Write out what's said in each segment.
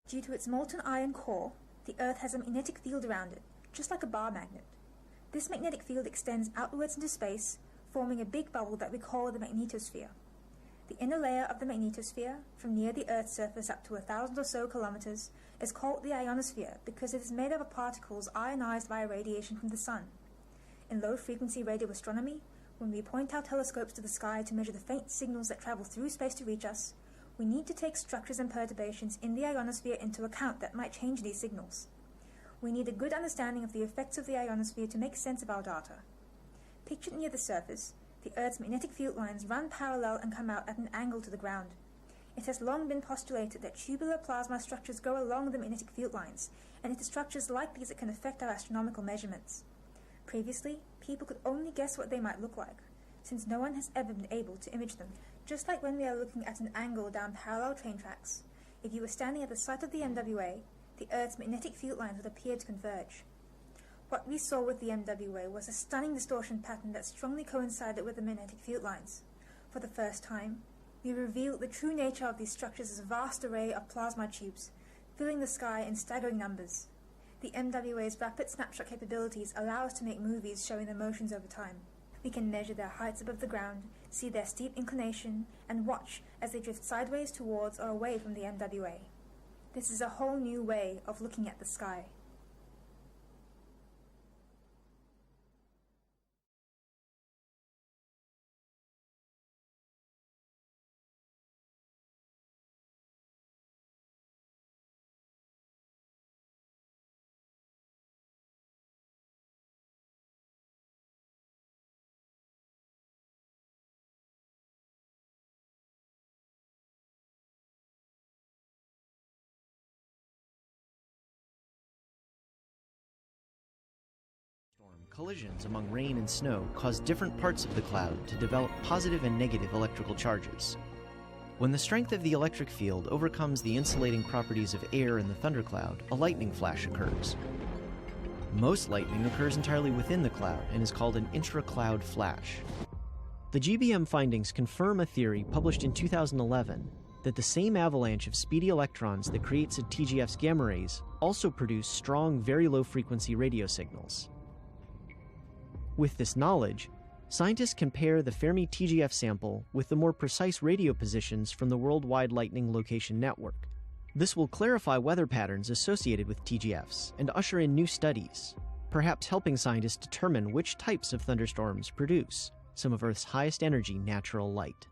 Due to its molten iron core, the Earth has a magnetic field around it, just like a bar magnet. This magnetic field extends outwards into space, forming a big bubble that we call the magnetosphere. The inner layer of the magnetosphere, from near the Earth's surface up to 1,000 or so kilometers, is called the ionosphere because it is made up of particles ionized by radiation from the sun. In low-frequency radio astronomy, when we point our telescopes to the sky to measure the faint signals that travel through space to reach us, we need to take structures and perturbations in the ionosphere into account that might change these signals. We need a good understanding of the effects of the ionosphere to make sense of our data. Pictured near the surface, the Earth's magnetic field lines run parallel and come out at an angle to the ground. It has long been postulated that tubular plasma structures go along the magnetic field lines, and it is structures like these that can affect our astronomical measurements. Previously, people could only guess what they might look like, since no one has ever been able to image them. Just like when we are looking at an angle down parallel train tracks, if you were standing at the site of the MWA, the Earth's magnetic field lines would appear to converge. What we saw with the MWA was a stunning distortion pattern that strongly coincided with the magnetic field lines. For the first time, we revealed the true nature of these structures as a vast array of plasma tubes, filling the sky in staggering numbers. The MWA's rapid snapshot capabilities allow us to make movies showing their motions over time. We can measure their heights above the ground, see their steep inclination, and watch as they drift sideways towards or away from the MWA. This is a whole new way of looking at the sky. Collisions among rain and snow cause different parts of the cloud to develop positive and negative electrical charges. When the strength of the electric field overcomes the insulating properties of air in the thundercloud, a lightning flash occurs. Most lightning occurs entirely within the cloud and is called an intra-cloud flash. The GBM findings confirm a theory published in 2011 that the same avalanche of speedy electrons that creates a TGF's gamma rays also produce strong, very low-frequency radio signals. With this knowledge, scientists can pair the Fermi TGF sample with the more precise radio positions from the Worldwide Lightning Location Network. This will clarify weather patterns associated with TGFs and usher in new studies, perhaps helping scientists determine which types of thunderstorms produce some of Earth's highest energy natural light.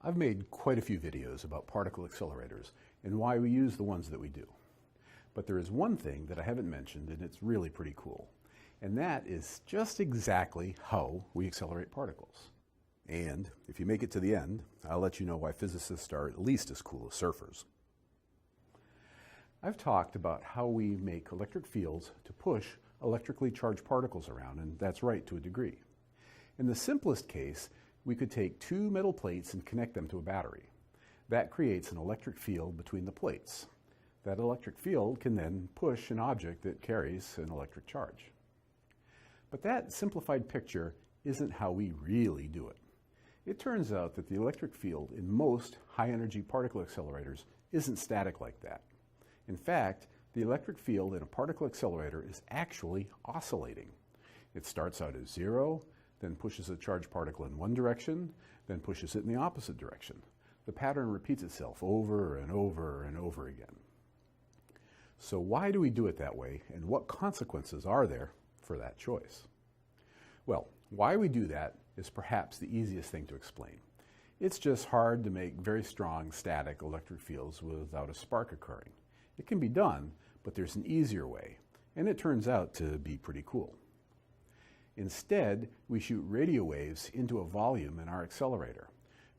I've made quite a few videos about particle accelerators and why we use the ones that we do. But there is one thing that I haven't mentioned, and it's really pretty cool. And that is just exactly how we accelerate particles. And if you make it to the end, I'll let you know why physicists are at least as cool as surfers. I've talked about how we make electric fields to push electrically charged particles around, and that's right to a degree. In the simplest case, we could take two metal plates and connect them to a battery. That creates an electric field between the plates. That electric field can then push an object that carries an electric charge. But that simplified picture isn't how we really do it. It turns out that the electric field in most high-energy particle accelerators isn't static like that. In fact, the electric field in a particle accelerator is actually oscillating. It starts out as zero, then pushes a charged particle in one direction, then pushes it in the opposite direction. The pattern repeats itself over and over and over again. So why do we do it that way, and what consequences are there for that choice? Well, why we do that is perhaps the easiest thing to explain. It's just hard to make very strong static electric fields without a spark occurring. It can be done, but there's an easier way, and it turns out to be pretty cool. Instead, we shoot radio waves into a volume in our accelerator.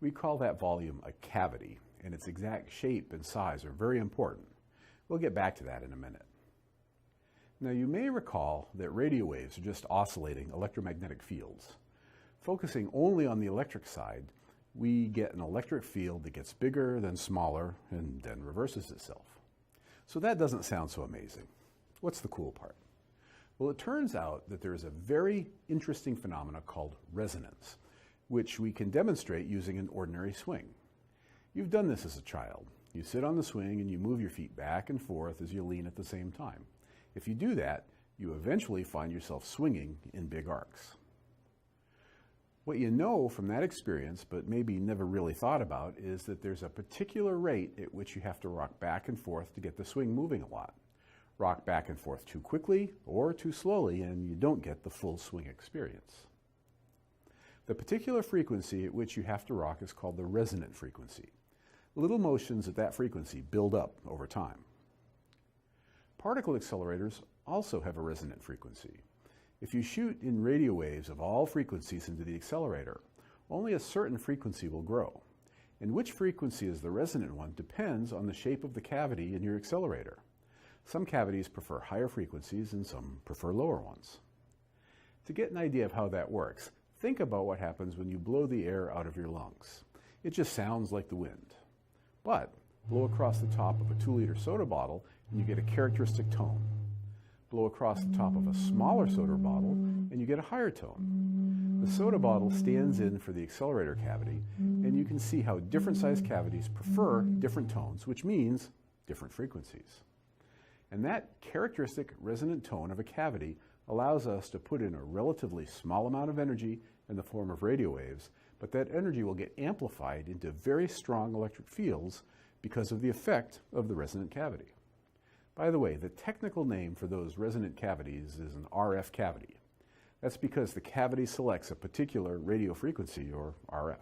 We call that volume a cavity, and its exact shape and size are very important. We'll get back to that in a minute. Now, you may recall that radio waves are just oscillating electromagnetic fields. Focusing only on the electric side, we get an electric field that gets bigger, then smaller, and then reverses itself. So that doesn't sound so amazing. What's the cool part? Well, it turns out that there is a very interesting phenomenon called resonance, which we can demonstrate using an ordinary swing. You've done this as a child. You sit on the swing and you move your feet back and forth as you lean at the same time. If you do that, you eventually find yourself swinging in big arcs. What you know from that experience, but maybe never really thought about, is that there's a particular rate at which you have to rock back and forth to get the swing moving a lot. Rock back and forth too quickly or too slowly, and you don't get the full swing experience. The particular frequency at which you have to rock is called the resonant frequency. Little motions at that frequency build up over time. Particle accelerators also have a resonant frequency. If you shoot in radio waves of all frequencies into the accelerator, only a certain frequency will grow. And which frequency is the resonant one depends on the shape of the cavity in your accelerator. Some cavities prefer higher frequencies and some prefer lower ones. To get an idea of how that works, think about what happens when you blow the air out of your lungs. It just sounds like the wind. But blow across the top of a 2-liter soda bottle and you get a characteristic tone. Blow across the top of a smaller soda bottle and you get a higher tone. The soda bottle stands in for the accelerator cavity, and you can see how different sized cavities prefer different tones, which means different frequencies. And that characteristic resonant tone of a cavity allows us to put in a relatively small amount of energy in the form of radio waves, but that energy will get amplified into very strong electric fields because of the effect of the resonant cavity. By the way, the technical name for those resonant cavities is an RF cavity. That's because the cavity selects a particular radio frequency, or RF.